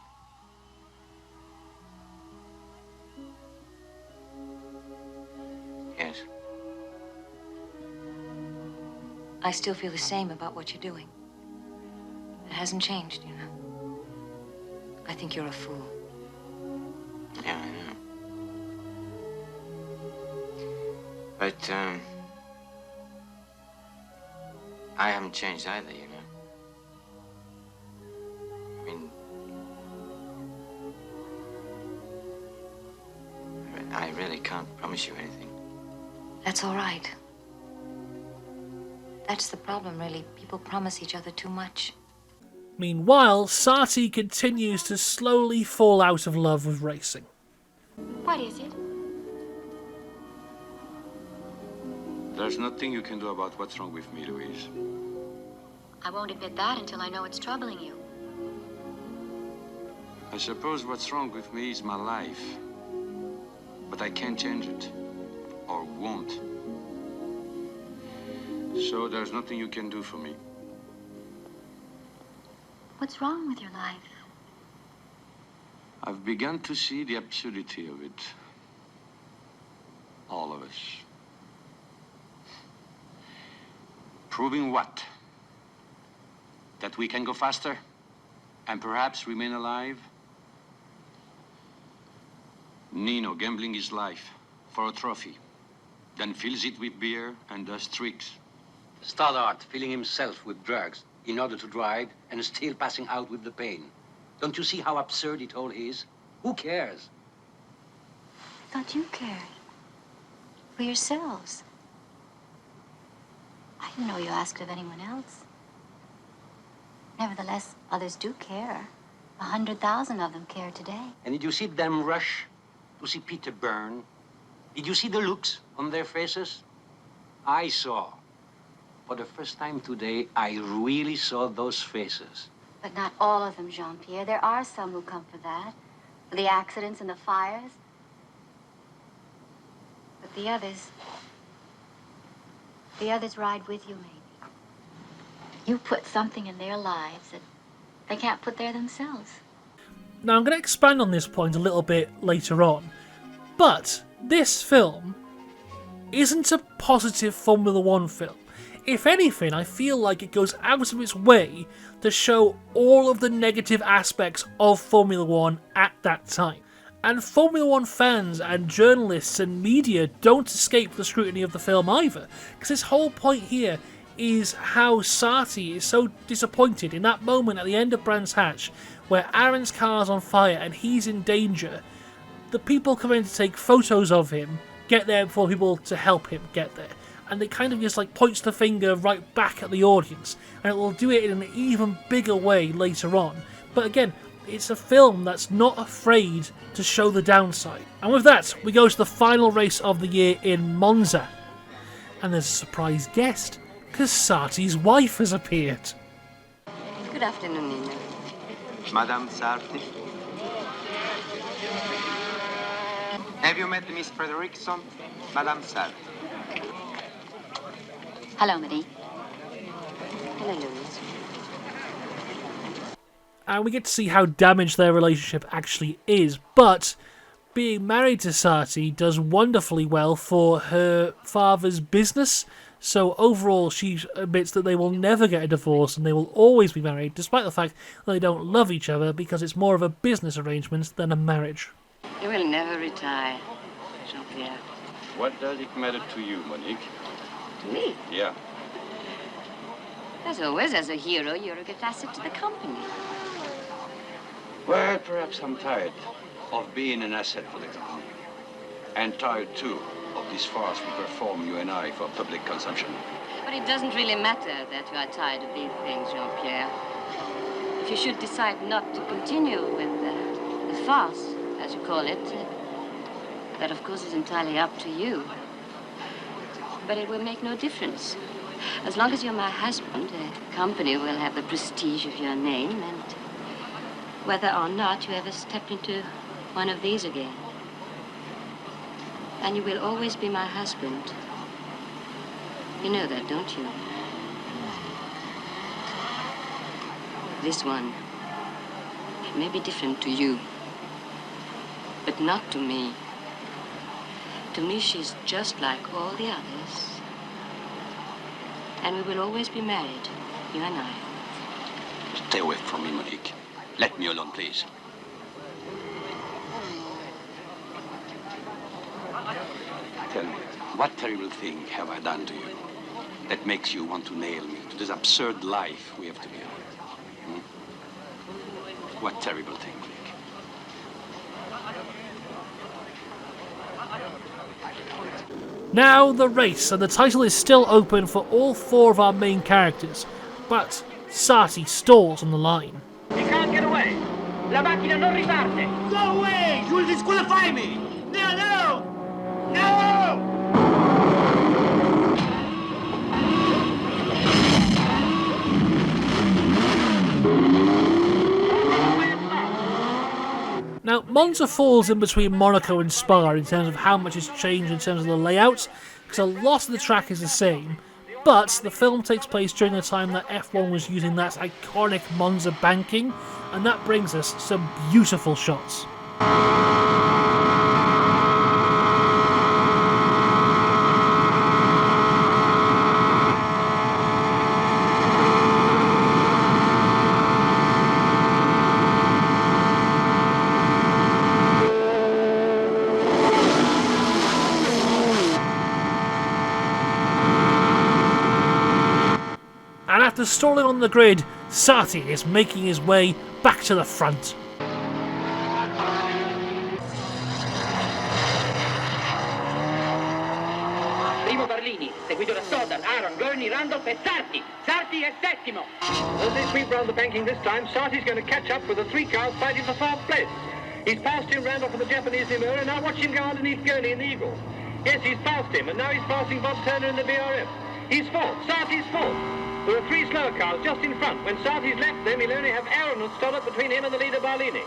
Yes.
I still feel the same about what you're doing. It hasn't changed, you know. I think you're a fool.
Yeah, I know. But, I haven't changed either, you know. I mean, I really can't promise you anything.
That's all right. That's the problem, really. People promise each other too much.
Meanwhile, Sarti continues to slowly fall out of love with racing.
What is it?
There's nothing you can do about what's wrong with me, Louise.
I won't admit that until I know it's troubling you.
I suppose what's wrong with me is my life. But I can't change it. Or won't. So there's nothing you can do for me.
What's wrong with your life?
I've begun to see the absurdity of it. All of us. Proving what?
That we can go faster and perhaps remain alive? Nino gambling his life for a trophy, then fills it with beer and does tricks.
Stoddart filling himself with drugs in order to drive and still passing out with the pain. Don't you see how absurd it all is? Who cares?
I thought you cared. For yourselves. I didn't know you asked of anyone else. Nevertheless, others do care. 100,000 of them care today.
And did you see them rush to see Peter burn? Did you see the looks on their faces? I saw. For the first time today, I really saw those faces.
But not all of them, Jean-Pierre. There are some who come for that. For the accidents and the fires. But the others ride with you, maybe. You put something in their lives that they can't put there themselves.
Now, I'm going to expand on this point a little bit later on, but this film isn't a positive Formula One film. If anything, I feel like it goes out of its way to show all of the negative aspects of Formula One at that time. And Formula One fans and journalists and media don't escape the scrutiny of the film either, because his whole point here is how Sarti is so disappointed in that moment at the end of Brands Hatch where Aaron's car's on fire and he's in danger. The people come in to take photos of him, get there before people to help him get there. And it kind of just like points the finger right back at the audience. And it will do it in an even bigger way later on. But again, it's a film that's not afraid to show the downside. And with that, we go to the final race of the year in Monza. And there's a surprise guest, because Sarti's wife has appeared.
Good afternoon, Nina.
Madame Sarti. Have you met Miss Frederickson? Madame Sarti.
Hello, Marie.
Hello, Louise.
And we get to see how damaged their relationship actually is, but being married to Sarti does wonderfully well for her father's business. So overall, she admits that they will never get a divorce and they will always be married, despite the fact that they don't love each other, because it's more of a business arrangement than a marriage.
You will never retire, Jean-Pierre.
What does it matter to you, Monique?
To me?
Yeah.
As always, as a hero, you're a great asset to the company.
Well, perhaps I'm tired of being an asset for the company. And tired, too, of this farce we perform, you and I, for public consumption.
But it doesn't really matter that you are tired of these things, Jean-Pierre. If you should decide not to continue with the farce, as you call it, that, of course, is entirely up to you. But it will make no difference. As long as you're my husband, the company will have the prestige of your name, and whether or not you ever step into one of these again. And you will always be my husband. You know that, don't you? This one, it may be different to you, but not to me. To me, she's just like all the others. And we will always be married, you and I.
Stay away from me, Monique. Let me alone, please. Tell me, what terrible thing have I done to you that makes you want to nail me to this absurd life we have together? What terrible thing, Monique?
Now the race, and the title is still open for all four of our main characters, but Sarti stalls on the line.
He can't get away. La macchina non riparte. Go away! You will disqualify me! No, no! No!
Now, Monza falls in between Monaco and Spa in terms of how much has changed in terms of the layout, because a lot of the track is the same, but the film takes place during the time that F1 was using that iconic Monza banking, and that brings us some beautiful shots. After stalling on the grid, Sati is making his way back to the front.
Primo Barlini, seguito da Stoddard, Aaron, Gurney, Randolph e Sarti. Sarti è settimo.
As they sweep round the banking this time, Sarti's going to catch up with the three cars fighting for fourth place. He's passed him, Randolph, for the Japanese Yamura. Now watch him go underneath Gurney in the Eagle. Yes, he's passed him, and now he's passing Bob Turner in the BRF. He's fourth. Sarti's fourth. There are three slower cars just in front. When Sarti's left them, he'll only have Aaron and Stoddard between him and the leader, Barlini.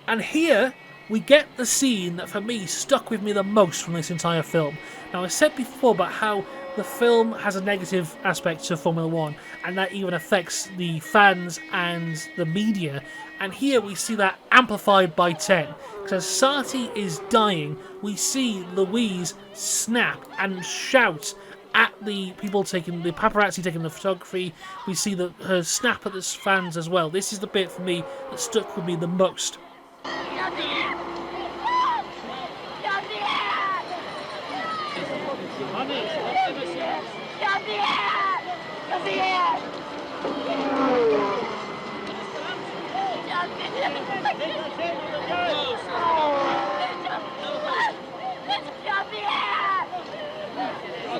And here we get the scene that for me stuck with me the most from this entire film. Now I said before about how the film has a negative aspect to Formula 1 and that even affects the fans and the media, and here we see that amplified by 10. Because as Sati is dying, we see Louise snap and shout at the people taking the paparazzi taking the photography. We see her snap at the fans as well. This is the bit for me that stuck with me the most.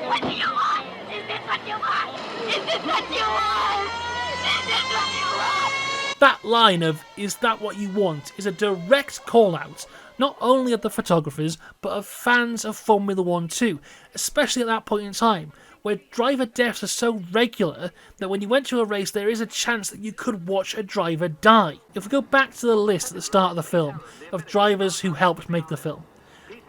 What do you want? Is this what you want? Is this what you want? Is this what you want?
That line of, "Is that what you want?" is a direct call-out, not only of the photographers, but of fans of Formula 1 too, especially at that point in time, where driver deaths are so regular that when you went to a race there is a chance that you could watch a driver die. If we go back to the list at the start of the film, of drivers who helped make the film,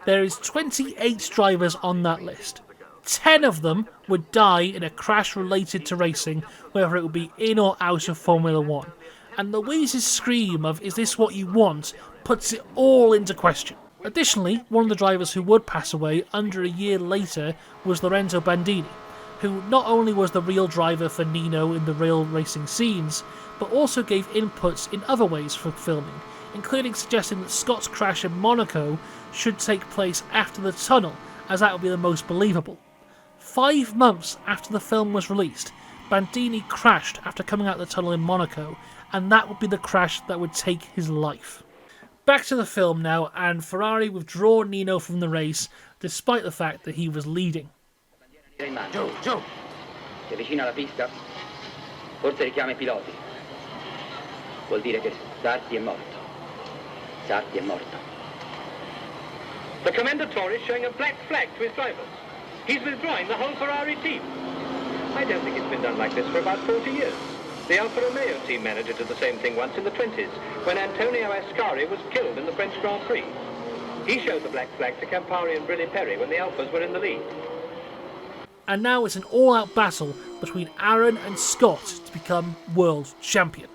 there is 28 drivers on that list. 10 of them would die in a crash related to racing, whether it would be in or out of Formula 1. And Louise's scream of, "Is this what you want?" puts it all into question. Additionally, one of the drivers who would pass away under a year later was Lorenzo Bandini, who not only was the real driver for Nino in the real racing scenes, but also gave inputs in other ways for filming, including suggesting that Scott's crash in Monaco should take place after the tunnel, as that would be the most believable. 5 months after the film was released, Bandini crashed after coming out of the tunnel in Monaco, and that would be the crash that would take his life. Back to the film now, and Ferrari withdraw Nino from the race, despite the fact that he was leading.
Giù, giù! Si avvicina alla pista, forse richiama i piloti. Vuol dire che Sarti è morto. Sarti è morto.
The commendator is showing a black flag to his drivers. He's withdrawing the whole Ferrari team. I don't think it's been done like this for about 40 years. The Alfa Romeo team manager did the same thing once in the 20s, when Antonio Ascari was killed in the French Grand Prix. He showed the black flag to Campari and Brilli Perry when the Alfas were in the lead.
And now it's an all-out battle between Aaron and Scott to become world champion.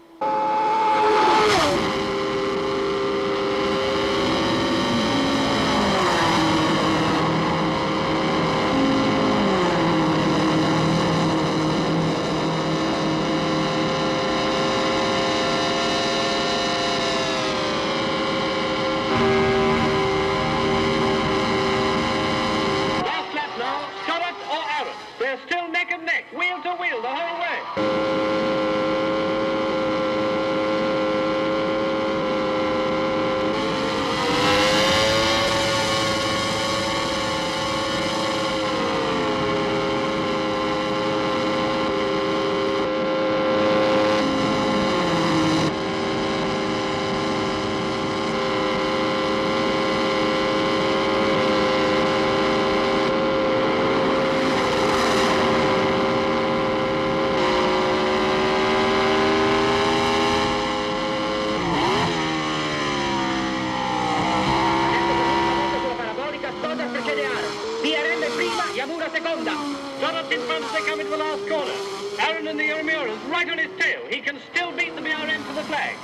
quite on his tail. He can still beat the BRM for the flag.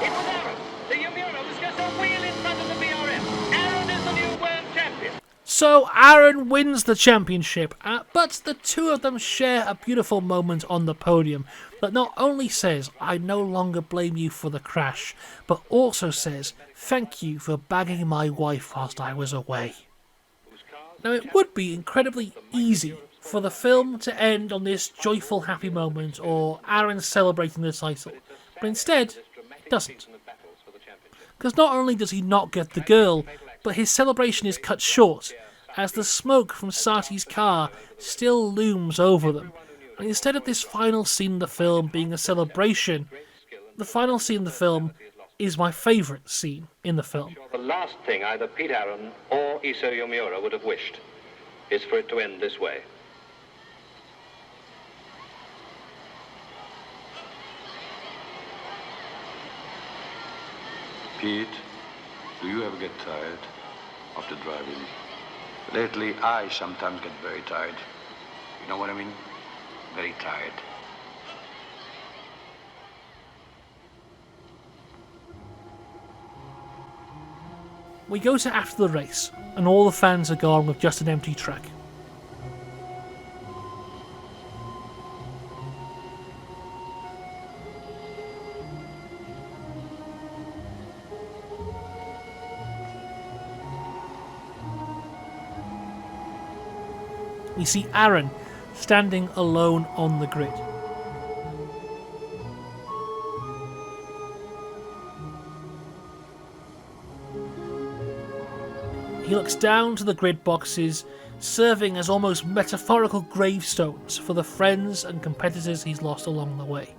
It was Aaron. The Yamura was just a wheel in front of the BRM. Aaron is the new world champion.
So Aaron wins the championship, but the two of them share a beautiful moment on the podium that not only says, "I no longer blame you for the crash," but also says, "Thank you for bagging my wife whilst I was away." Now, it would be incredibly easy for the film to end on this joyful, happy moment, or Aaron celebrating the title, but instead, it doesn't. Because not only does he not get the girl, but his celebration is cut short, as the smoke from Sati's car still looms over them. And instead of this final scene in the film being a celebration, the final scene in the film is my favourite scene in the film.
The last thing either Pete Aaron or Iso Yamura would have wished is for it to end this way.
Pete, do you ever get tired after driving? Lately, I sometimes get very tired. You know what I mean? Very tired.
We go to after the race, and all the fans are gone with just an empty track. We see Aaron standing alone on the grid. He looks down to the grid boxes, serving as almost metaphorical gravestones for the friends and competitors he's lost along the way.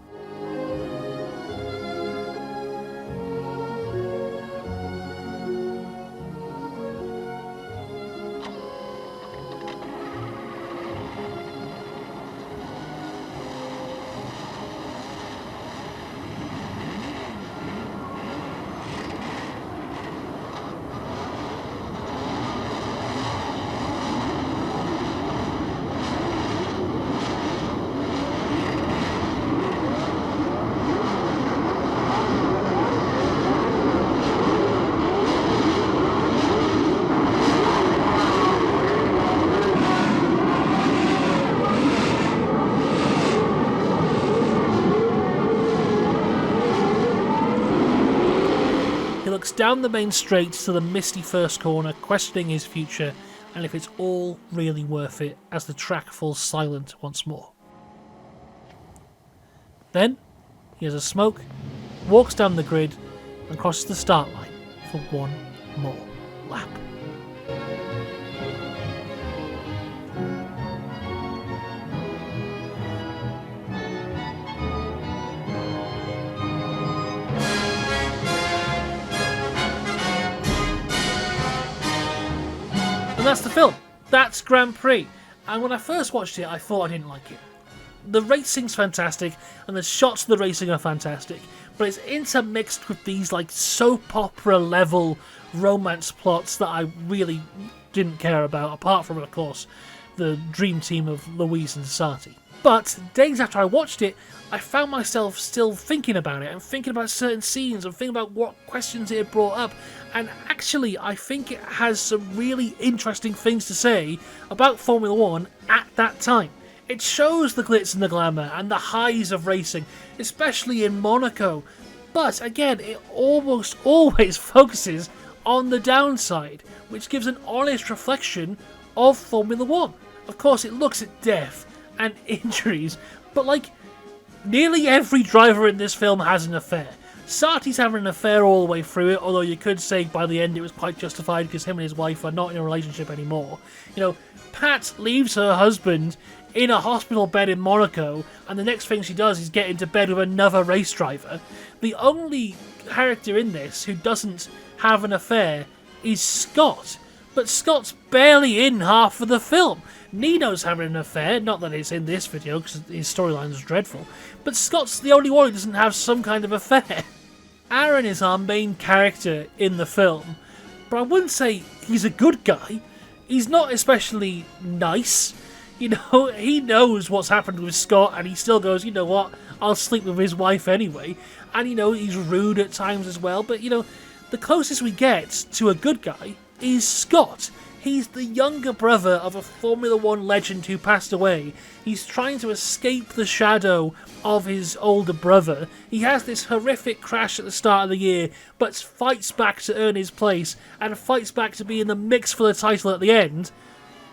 He looks down the main straight to the misty first corner, questioning his future and if it's all really worth it as the track falls silent once more. Then, he has a smoke, walks down the grid and crosses the start line for one more lap. And that's the film. That's Grand Prix. And when I first watched it, I thought I didn't like it. The racing's fantastic, and the shots of the racing are fantastic, but it's intermixed with these like soap opera level romance plots that I really didn't care about, apart from, of course, the dream team of Louise and Sati. But days after I watched it, I found myself still thinking about it and thinking about certain scenes and thinking about what questions it had brought up. And actually, I think it has some really interesting things to say about Formula One at that time. It shows the glitz and the glamour and the highs of racing, especially in Monaco. But again, it almost always focuses on the downside, which gives an honest reflection of Formula One. Of course, it looks at death and injuries, but like, nearly every driver in this film has an affair. Sati's having an affair all the way through it, although you could say by the end it was quite justified because him and his wife are not in a relationship anymore. You know, Pat leaves her husband in a hospital bed in Monaco, and the next thing she does is get into bed with another race driver. The only character in this who doesn't have an affair is Scott. but Scott's barely in half of the film. Nino's having an affair, not that it's in this video because his storyline's dreadful, but Scott's the only one who doesn't have some kind of affair. Aaron is our main character in the film, but I wouldn't say he's a good guy. He's not especially nice. You know, he knows what's happened with Scott and he still goes, you know what, I'll sleep with his wife anyway. And, you know, he's rude at times as well, but, you know, the closest we get to a good guy is Scott. He's the younger brother of a Formula One legend who passed away. He's trying to escape the shadow of his older brother. He has this horrific crash at the start of the year, but fights back to earn his place, and fights back to be in the mix for the title at the end.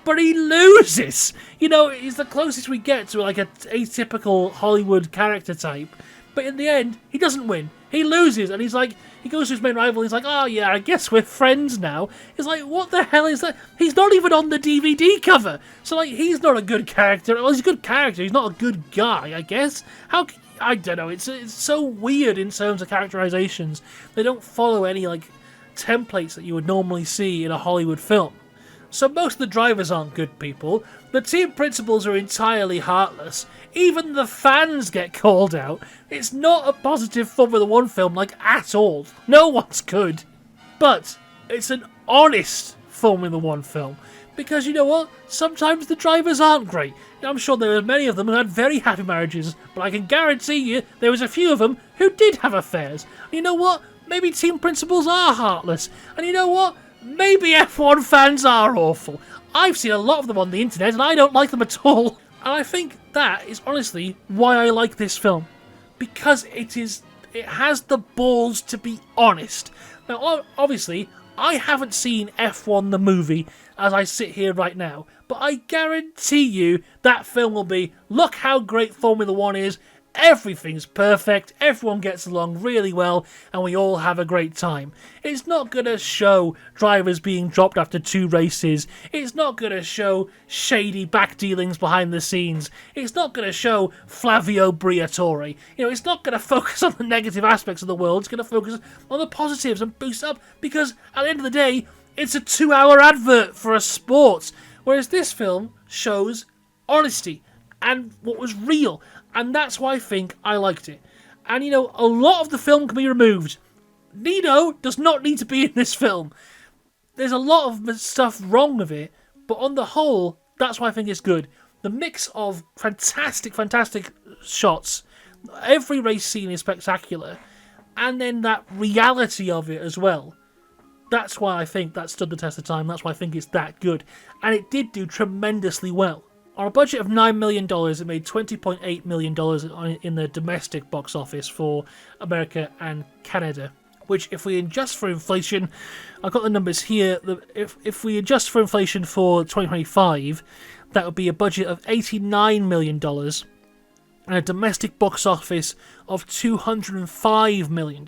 But he loses! You know, he's the closest we get to like a atypical Hollywood character type. But in the end, he doesn't win. He loses, and he's like, he goes to his main rival, he's like, oh yeah, I guess we're friends now. He's like, what the hell is that? He's not even on the DVD cover! So like, he's not a good character. Well, he's a good character, he's not a good guy, I guess. I don't know, it's so weird in terms of characterizations. They don't follow any like templates that you would normally see in a Hollywood film. So most of the drivers aren't good people, the team principals are entirely heartless, even the fans get called out. It's not a positive Formula One film, like, at all. No one's good. But it's an honest Formula One film, because you know what? Sometimes the drivers aren't great. I'm sure there are many of them who had very happy marriages, but I can guarantee you there was a few of them who did have affairs. And you know what? Maybe team principals are heartless. And you know what? Maybe F1 fans are awful. I've seen a lot of them on the internet and I don't like them at all. And I think that is honestly why I like this film. Because it has the balls to be honest. Now, obviously, I haven't seen F1 the movie as I sit here right now. But I guarantee you that film will be, look how great Formula One is. Everything's perfect, everyone gets along really well, and we all have a great time. It's not going to show drivers being dropped after 2 races. It's not going to show shady back dealings behind the scenes. It's not going to show Flavio Briatore. You know, it's not going to focus on the negative aspects of the world. It's going to focus on the positives and boost up, because at the end of the day, it's a 2-hour advert for a sport. Whereas this film shows honesty and what was real. And that's why I think I liked it. And, you know, a lot of the film can be removed. Nino does not need to be in this film. There's a lot of stuff wrong with it, but on the whole, that's why I think it's good. The mix of fantastic shots, every race scene is spectacular, and then that reality of it as well. That's why I think that stood the test of time. That's why I think it's that good. And it did do tremendously well. On a budget of $9 million, it made $20.8 million in the domestic box office for America and Canada. Which, if we adjust for inflation, I've got the numbers here. If we adjust for inflation for 2025, that would be a budget of $89 million and a domestic box office of $205 million.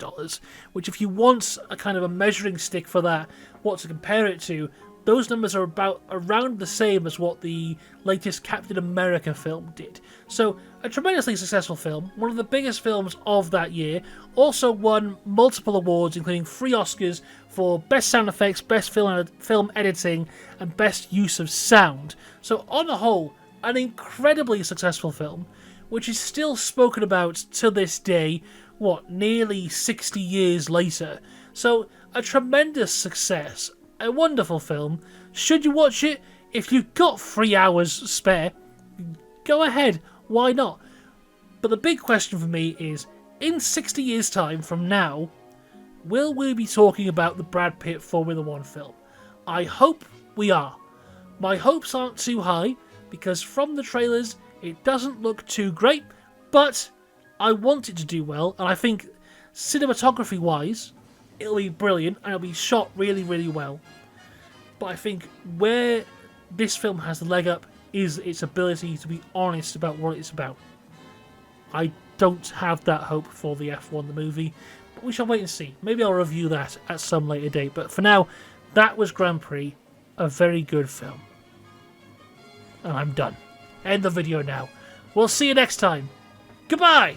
Which, if you want a kind of a measuring stick for that, what to compare it to, those numbers are around the same as what the latest Captain America film did. So, a tremendously successful film, one of the biggest films of that year, also won multiple awards, including 3 Oscars for Best Sound Effects, Best Film Editing, and Best Use of Sound. So, on the whole, an incredibly successful film, which is still spoken about to this day, nearly 60 years later. So, a tremendous success. A wonderful film. Should you watch it? If you've got 3 hours spare, go ahead. Why not? But the big question for me is, in 60 years' time from now, will we be talking about the Brad Pitt Formula One film? I hope we are. My hopes aren't too high, because from the trailers, it doesn't look too great, but I want it to do well, and I think cinematography-wise, it'll be brilliant and it'll be shot really, really well. But I think where this film has the leg up is its ability to be honest about what it's about. I don't have that hope for the F1 the movie, but we shall wait and see. Maybe I'll review that at some later date. But for now, that was Grand Prix, a very good film. And I'm done. End the video now. We'll see you next time. Goodbye!